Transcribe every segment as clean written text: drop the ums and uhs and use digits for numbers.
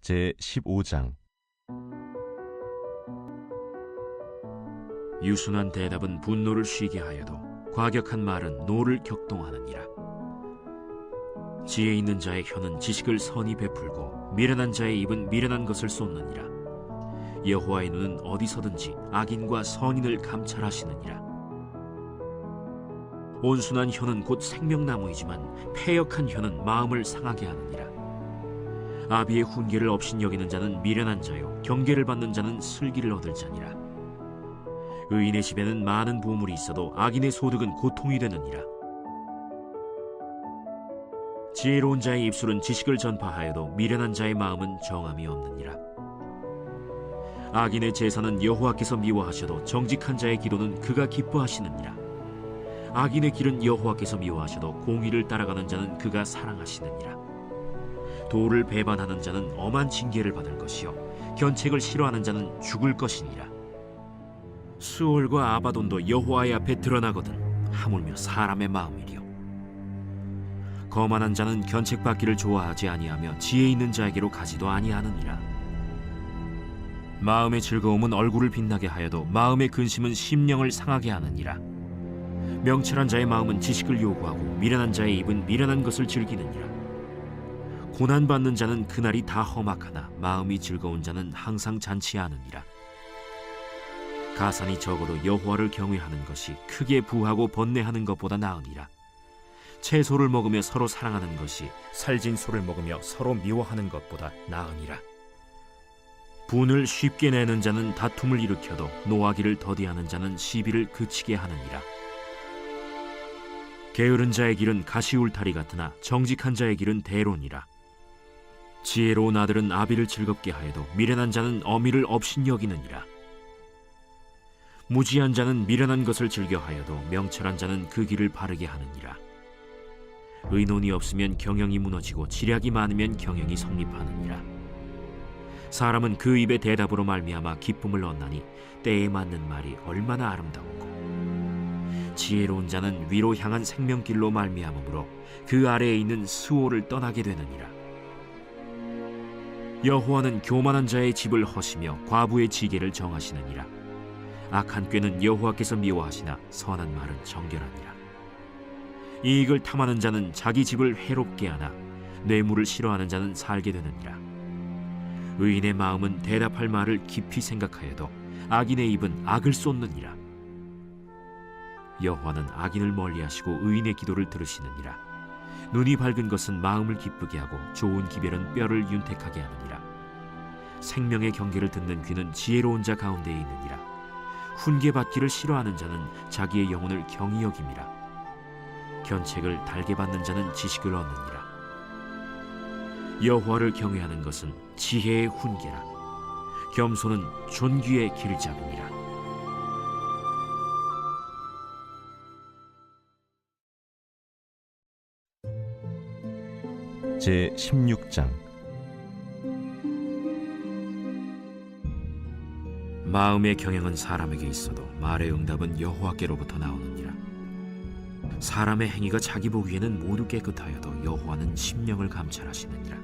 제15장. 유순한 대답은 분노를 쉬게 하여도 과격한 말은 노를 격동하느니라. 지혜 있는 자의 혀는 지식을 선히 베풀고 미련한 자의 입은 미련한 것을 쏟느니라. 여호와의 눈은 어디서든지 악인과 선인을 감찰하시느니라. 온순한 혀는 곧 생명나무이지만 패역한 혀는 마음을 상하게 하느니라. 아비의 훈계를 업신여기는 자는 미련한 자요 경계를 받는 자는 슬기를 얻을 자니라. 의인의 집에는 많은 보물이 있어도 악인의 소득은 고통이 되느니라. 지혜로운 자의 입술은 지식을 전파하여도 미련한 자의 마음은 정함이 없느니라. 악인의 제사는 여호와께서 미워하셔도 정직한 자의 기도는 그가 기뻐하시느니라. 악인의 길은 여호와께서 미워하셔도 공의를 따라가는 자는 그가 사랑하시느니라. 도를 배반하는 자는 엄한 징계를 받을 것이요 견책을 싫어하는 자는 죽을 것이니라. 수올과 아바돈도 여호와의 앞에 드러나거든 하물며 사람의 마음이리요. 거만한 자는 견책받기를 좋아하지 아니하며 지혜 있는 자에게로 가지도 아니하느니라. 마음의 즐거움은 얼굴을 빛나게 하여도 마음의 근심은 심령을 상하게 하느니라. 명철한 자의 마음은 지식을 요구하고 미련한 자의 입은 미련한 것을 즐기느니라. 고난받는 자는 그날이 다 험악하나 마음이 즐거운 자는 항상 잔치하느니라. 가산이 적어도 여호와를 경외하는 것이 크게 부하고 번뇌하는 것보다 나으니라. 채소를 먹으며 서로 사랑하는 것이 살진 소를 먹으며 서로 미워하는 것보다 나으니라. 분을 쉽게 내는 자는 다툼을 일으켜도 노하기를 더디하는 자는 시비를 그치게 하느니라. 게으른 자의 길은 가시울타리 같으나 정직한 자의 길은 대론이라. 지혜로운 아들은 아비를 즐겁게 하여도 미련한 자는 어미를 업신여기느니라. 무지한 자는 미련한 것을 즐겨하여도 명철한 자는 그 길을 바르게 하느니라. 의논이 없으면 경영이 무너지고 지략이 많으면 경영이 성립하느니라. 사람은 그 입의 대답으로 말미암아 기쁨을 얻나니 때에 맞는 말이 얼마나 아름다웠고, 지혜로운 자는 위로 향한 생명길로 말미암으므로 그 아래에 있는 수호를 떠나게 되느니라. 여호와는 교만한 자의 집을 허시며 과부의 지계를 정하시느니라. 악한 꾀는 여호와께서 미워하시나 선한 말은 정결하니라. 이익을 탐하는 자는 자기 집을 해롭게 하나 뇌물을 싫어하는 자는 살게 되느니라. 의인의 마음은 대답할 말을 깊이 생각하여도 악인의 입은 악을 쏟느니라. 여호와는 악인을 멀리하시고 의인의 기도를 들으시느니라. 눈이 밝은 것은 마음을 기쁘게 하고 좋은 기별은 뼈를 윤택하게 하느니라. 생명의 경계를 듣는 귀는 지혜로운 자 가운데에 있느니라. 훈계받기를 싫어하는 자는 자기의 영혼을 경히 여김이라. 견책을 달게 받는 자는 지식을 얻느니라. 여호와를 경외하는 것은 지혜의 훈계라. 겸손은 존귀의 길잡이니라. 제16장. 마음의 경영은 사람에게 있어도 말의 응답은 여호와께로부터 나오느니라. 사람의 행위가 자기 보기에는 모두 깨끗하여도 여호와는 심령을 감찰하시느니라.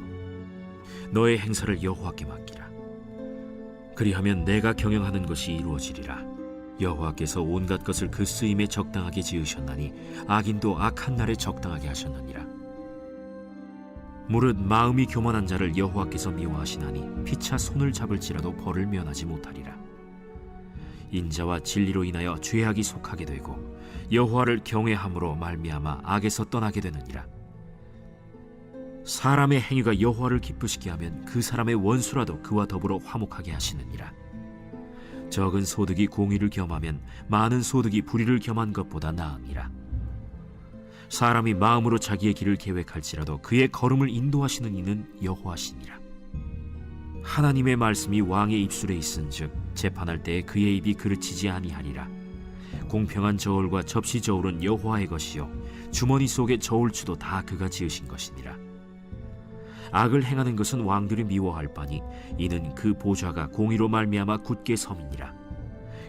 너의 행사를 여호와께 맡기라. 그리하면 내가 경영하는 것이 이루어지리라. 여호와께서 온갖 것을 그 쓰임에 적당하게 지으셨나니 악인도 악한 날에 적당하게 하셨느니라. 무릇 마음이 교만한 자를 여호와께서 미워하시나니 피차 손을 잡을지라도 벌을 면하지 못하리라. 인자와 진리로 인하여 죄악이 속하게 되고 여호와를 경외함으로 말미암아 악에서 떠나게 되느니라. 사람의 행위가 여호와를 기쁘시게 하면 그 사람의 원수라도 그와 더불어 화목하게 하시느니라. 적은 소득이 공의를 겸하면 많은 소득이 불의를 겸한 것보다 나으니라. 사람이 마음으로 자기의 길을 계획할지라도 그의 걸음을 인도하시는 이는 여호와시니라. 하나님의 말씀이 왕의 입술에 있은즉 재판할 때에 그의 입이 그르치지 아니하리라. 공평한 저울과 접시 저울은 여호와의 것이요 주머니 속의 저울추도 다 그가 지으신 것이니라. 악을 행하는 것은 왕들이 미워할 바니 이는 그 보좌가 공의로 말미암아 굳게 섬이니라.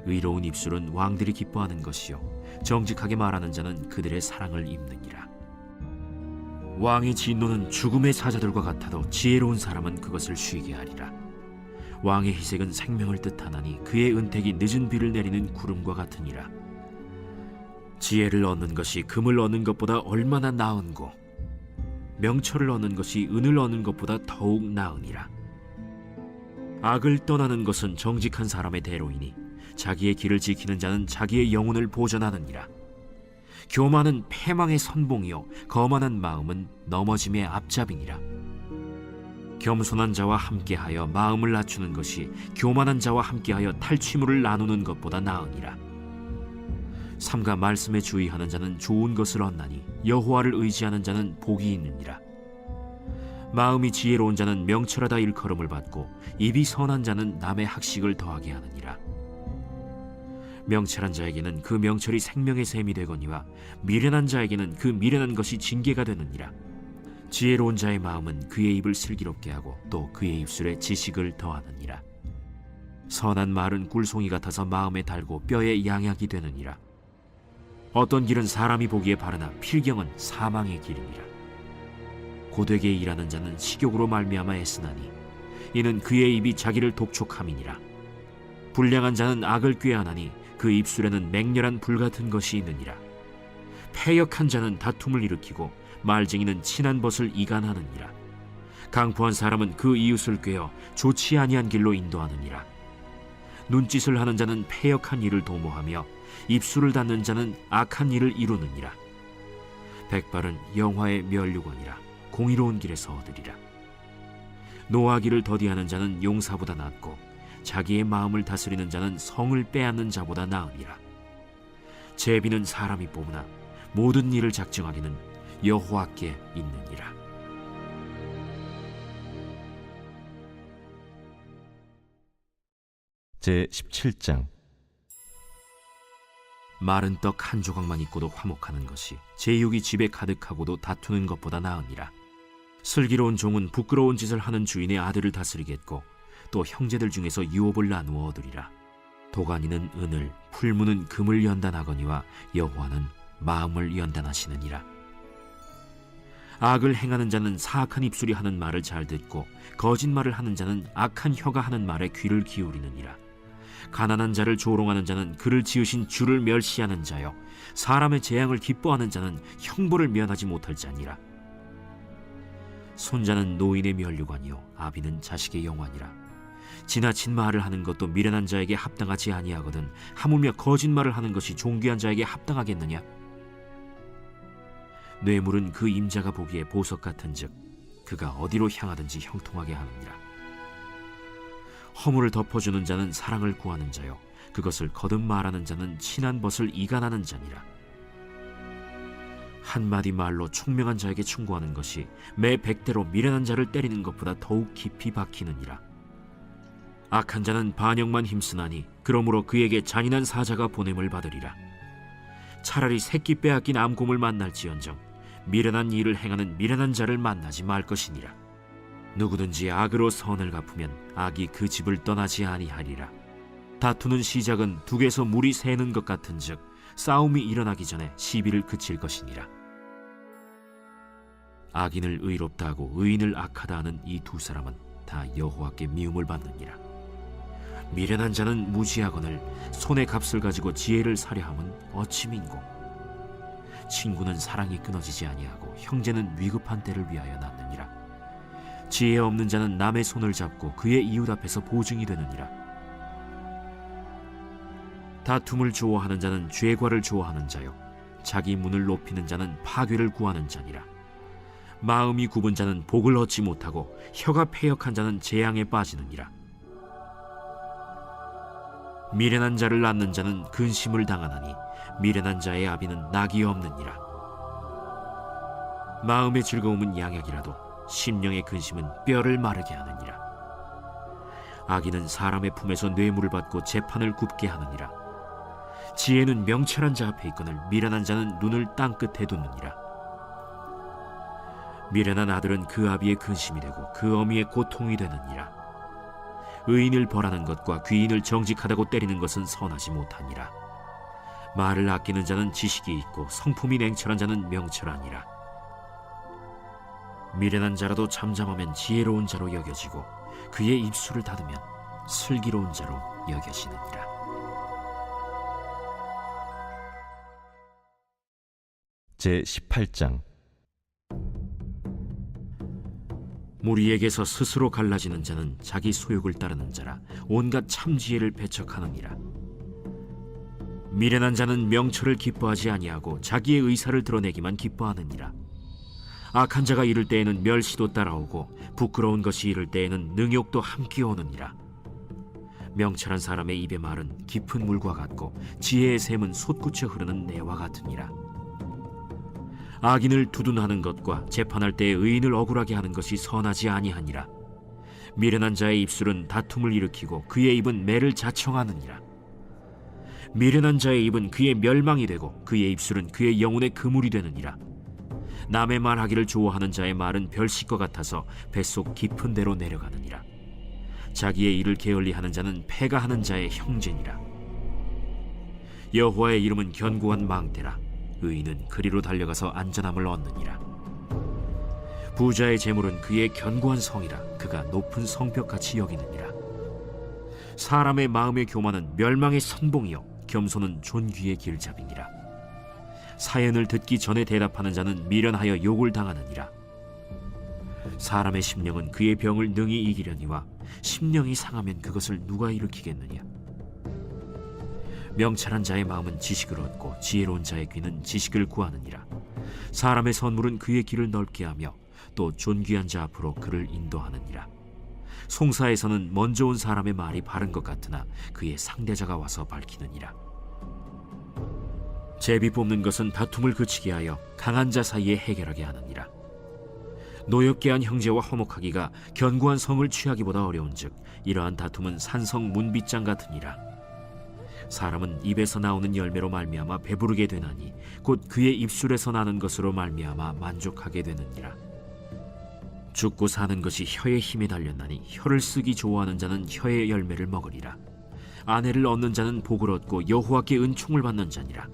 의로운 입술은 왕들이 기뻐하는 것이요 정직하게 말하는 자는 그들의 사랑을 입느니라. 왕의 진노는 죽음의 사자들과 같아도 지혜로운 사람은 그것을 쉬게 하리라. 왕의 희색은 생명을 뜻하나니 그의 은택이 늦은 비를 내리는 구름과 같으니라. 지혜를 얻는 것이 금을 얻는 것보다 얼마나 나은고, 명철을 얻는 것이 은을 얻는 것보다 더욱 나으니라. 악을 떠나는 것은 정직한 사람의 대로이니 자기의 길을 지키는 자는 자기의 영혼을 보전하느니라. 교만은 패망의 선봉이요 거만한 마음은 넘어짐의 앞잡이니라. 겸손한 자와 함께하여 마음을 낮추는 것이 교만한 자와 함께하여 탈취물을 나누는 것보다 나으니라. 삼가 말씀에 주의하는 자는 좋은 것을 얻나니 여호와를 의지하는 자는 복이 있느니라. 마음이 지혜로운 자는 명철하다 일컬음을 받고 입이 선한 자는 남의 학식을 더하게 하느니라. 명철한 자에게는 그 명철이 생명의 샘이 되거니와 미련한 자에게는 그 미련한 것이 징계가 되느니라. 지혜로운 자의 마음은 그의 입을 슬기롭게 하고 또 그의 입술에 지식을 더하느니라. 선한 말은 꿀송이 같아서 마음에 달고 뼈에 양약이 되느니라. 어떤 길은 사람이 보기에 바르나 필경은 사망의 길이니라. 고되게 일하는 자는 식욕으로 말미암아 애쓰나니 이는 그의 입이 자기를 독촉함이니라. 불량한 자는 악을 꾀하나니 그 입술에는 맹렬한 불같은 것이 있느니라. 패역한 자는 다툼을 일으키고 말쟁이는 친한 벗을 이간하느니라. 강포한 사람은 그 이웃을 꾀어 좋지 아니한 길로 인도하느니라. 눈짓을 하는 자는 패역한 일을 도모하며 입술을 닫는 자는 악한 일을 이루느니라. 백발은 영화의 면류관이라 공의로운 길에서 얻으리라. 노하기를 더디하는 자는 용사보다 낫고 자기의 마음을 다스리는 자는 성을 빼앗는 자보다 나으니라. 제비는 사람이 뽑으나 모든 일을 작정하기는 여호와께 있느니라. 제17장. 마른 떡 한 조각만 있고도 화목하는 것이 제육이 집에 가득하고도 다투는 것보다 나으니라. 슬기로운 종은 부끄러운 짓을 하는 주인의 아들을 다스리겠고 또 형제들 중에서 유업을 나누어 얻으리라. 도가니는 은을, 풀무는 금을 연단하거니와 여호와는 마음을 연단하시느니라. 악을 행하는 자는 사악한 입술이 하는 말을 잘 듣고 거짓말을 하는 자는 악한 혀가 하는 말에 귀를 기울이느니라. 가난한 자를 조롱하는 자는 그를 지으신 주를 멸시하는 자요 사람의 재앙을 기뻐하는 자는 형벌을 면하지 못할 자니라. 손자는 노인의 면류관이요 아비는 자식의 영환이라. 지나친 말을 하는 것도 미련한 자에게 합당하지 아니하거든 하물며 거짓말을 하는 것이 존귀한 자에게 합당하겠느냐. 뇌물은 그 임자가 보기에 보석 같은즉 그가 어디로 향하든지 형통하게 하느니라. 허물을 덮어주는 자는 사랑을 구하는 자요 그것을 거듭 말하는 자는 친한 벗을 이간하는 자니라. 한마디 말로 총명한 자에게 충고하는 것이 매 100대로 미련한 자를 때리는 것보다 더욱 깊이 박히느니라. 악한 자는 반역만 힘쓰나니 그러므로 그에게 잔인한 사자가 보냄을 받으리라. 차라리 새끼 빼앗긴 암곰을 만날지언정 미련한 일을 행하는 미련한 자를 만나지 말 것이니라. 누구든지 악으로 선을 갚으면 악이 그 집을 떠나지 아니하리라. 다투는 시작은 둑에서 물이 새는 것 같은즉 싸움이 일어나기 전에 시비를 그칠 것이니라. 악인을 의롭다 하고 의인을 악하다 하는 이 두 사람은 다 여호와께 미움을 받느니라. 미련한 자는 무지하거늘 손의 값을 가지고 지혜를 사려함은 어찌 민고. 친구는 사랑이 끊어지지 아니하고 형제는 위급한 때를 위하여 낳느니라. 지혜 없는 자는 남의 손을 잡고 그의 이웃 앞에서 보증이 되느니라. 다툼을 좋아하는 자는 죄과를 좋아하는 자요 자기 문을 높이는 자는 파괴를 구하는 자니라. 마음이 굽은 자는 복을 얻지 못하고 혀가 패역한 자는 재앙에 빠지느니라. 미련한 자를 낳는 자는 근심을 당하나니 미련한 자의 아비는 낙이 없느니라. 마음의 즐거움은 양약이라도 심령의 근심은 뼈를 마르게 하느니라. 악인은 사람의 품에서 뇌물을 받고 재판을 굽게 하느니라. 지혜는 명철한 자 앞에 있거늘 미련한 자는 눈을 땅 끝에 두느니라. 미련한 아들은 그 아비의 근심이 되고 그 어미의 고통이 되느니라. 의인을 벌하는 것과 귀인을 정직하다고 때리는 것은 선하지 못하니라. 말을 아끼는 자는 지식이 있고 성품이 냉철한 자는 명철하니라. 미련한 자라도 잠잠하면 지혜로운 자로 여겨지고 그의 입술을 닫으면 슬기로운 자로 여겨지느니라. 제18장. 무리에게서 스스로 갈라지는 자는 자기 소욕을 따르는 자라 온갖 참지혜를 배척하느니라. 미련한 자는 명철을 기뻐하지 아니하고 자기의 의사를 드러내기만 기뻐하느니라. 악한 자가 이를 때에는 멸시도 따라오고 부끄러운 것이 이를 때에는 능욕도 함께 오느니라. 명철한 사람의 입의 말은 깊은 물과 같고 지혜의 샘은 솟구쳐 흐르는 내와 같으니라. 악인을 두둔하는 것과 재판할 때에 의인을 억울하게 하는 것이 선하지 아니하니라. 미련한 자의 입술은 다툼을 일으키고 그의 입은 매를 자청하느니라. 미련한 자의 입은 그의 멸망이 되고 그의 입술은 그의 영혼의 그물이 되느니라. 남의 말하기를 좋아하는 자의 말은 별식과 같아서 뱃속 깊은 데로 내려가느니라. 자기의 일을 게을리하는 자는 패가 하는 자의 형제니라. 여호와의 이름은 견고한 망대라. 의인은 그리로 달려가서 안전함을 얻느니라. 부자의 재물은 그의 견고한 성이라. 그가 높은 성벽같이 여기느니라. 사람의 마음의 교만은 멸망의 선봉이요 겸손은 존귀의 길잡이니라. 사연을 듣기 전에 대답하는 자는 미련하여 욕을 당하느니라. 사람의 심령은 그의 병을 능히 이기려니와 심령이 상하면 그것을 누가 일으키겠느냐. 명철한 자의 마음은 지식을 얻고 지혜로운 자의 귀는 지식을 구하느니라. 사람의 선물은 그의 길을 넓게 하며 또 존귀한 자 앞으로 그를 인도하느니라. 송사에서는 먼저 온 사람의 말이 바른 것 같으나 그의 상대자가 와서 밝히느니라. 제비 뽑는 것은 다툼을 그치게 하여 강한 자 사이에 해결하게 하느니라. 노엽게 한 형제와 화목하기가 견고한 성을 취하기보다 어려운즉 이러한 다툼은 산성 문빗장 같으니라. 사람은 입에서 나오는 열매로 말미암아 배부르게 되나니 곧 그의 입술에서 나는 것으로 말미암아 만족하게 되느니라. 죽고 사는 것이 혀의 힘에 달렸나니 혀를 쓰기 좋아하는 자는 혀의 열매를 먹으리라. 아내를 얻는 자는 복을 얻고 여호와께 은총을 받는 자니라.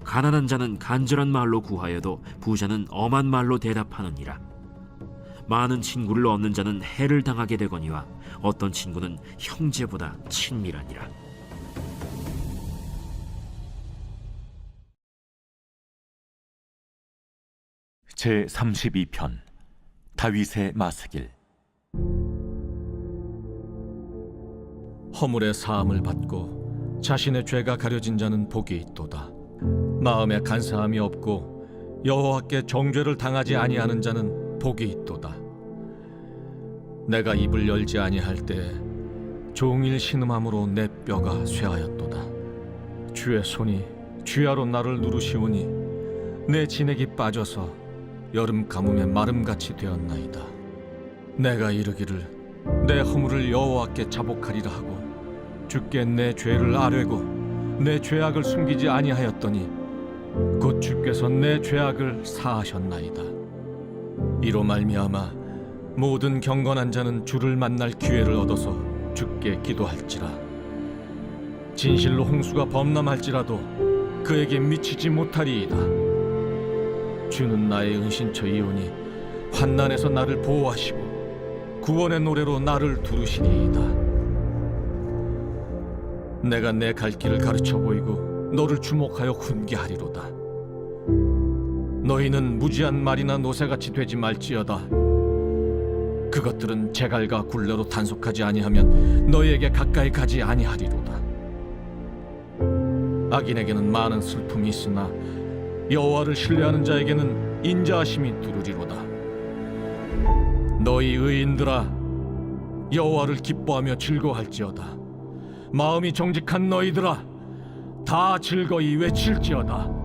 가난한 자는 간절한 말로 구하여도 부자는 엄한 말로 대답하느니라. 많은 친구를 얻는 자는 해를 당하게 되거니와 어떤 친구는 형제보다 친밀하니라. 제32편. 다윗의 마스길. 허물의 사함을 받고 자신의 죄가 가려진 자는 복이 있도다. 마음에 간사함이 없고 여호와께 정죄를 당하지 아니하는 자는 복이 있도다. 내가 입을 열지 아니할 때에 종일 신음함으로 내 뼈가 쇠하였도다. 주의 손이 쥐하로 나를 누르시오니 내 진액이 빠져서 여름 가뭄에 마름같이 되었나이다. 내가 이르기를 내 허물을 여호와께 자복하리라 하고 주께 내 죄를 아뢰고 내 죄악을 숨기지 아니하였더니 곧 주께서 내 죄악을 사하셨나이다. 이로 말미암아 모든 경건한 자는 주를 만날 기회를 얻어서 주께 기도할지라. 진실로 홍수가 범람할지라도 그에게 미치지 못하리이다. 주는 나의 은신처이오니 환난에서 나를 보호하시고 구원의 노래로 나를 두르시리이다. 내가 내 갈 길을 가르쳐 보이고 너를 주목하여 훈계하리로다. 너희는 무지한 말이나 노새같이 되지 말지어다. 그것들은 제갈과 굴레로 단속하지 아니하면 너희에게 가까이 가지 아니하리로다. 악인에게는 많은 슬픔이 있으나 여호와를 신뢰하는 자에게는 인자하심이 두루리로다. 너희 의인들아, 여호와를 기뻐하며 즐거워할지어다. 마음이 정직한 너희들아, 다 즐거이 외칠지어다.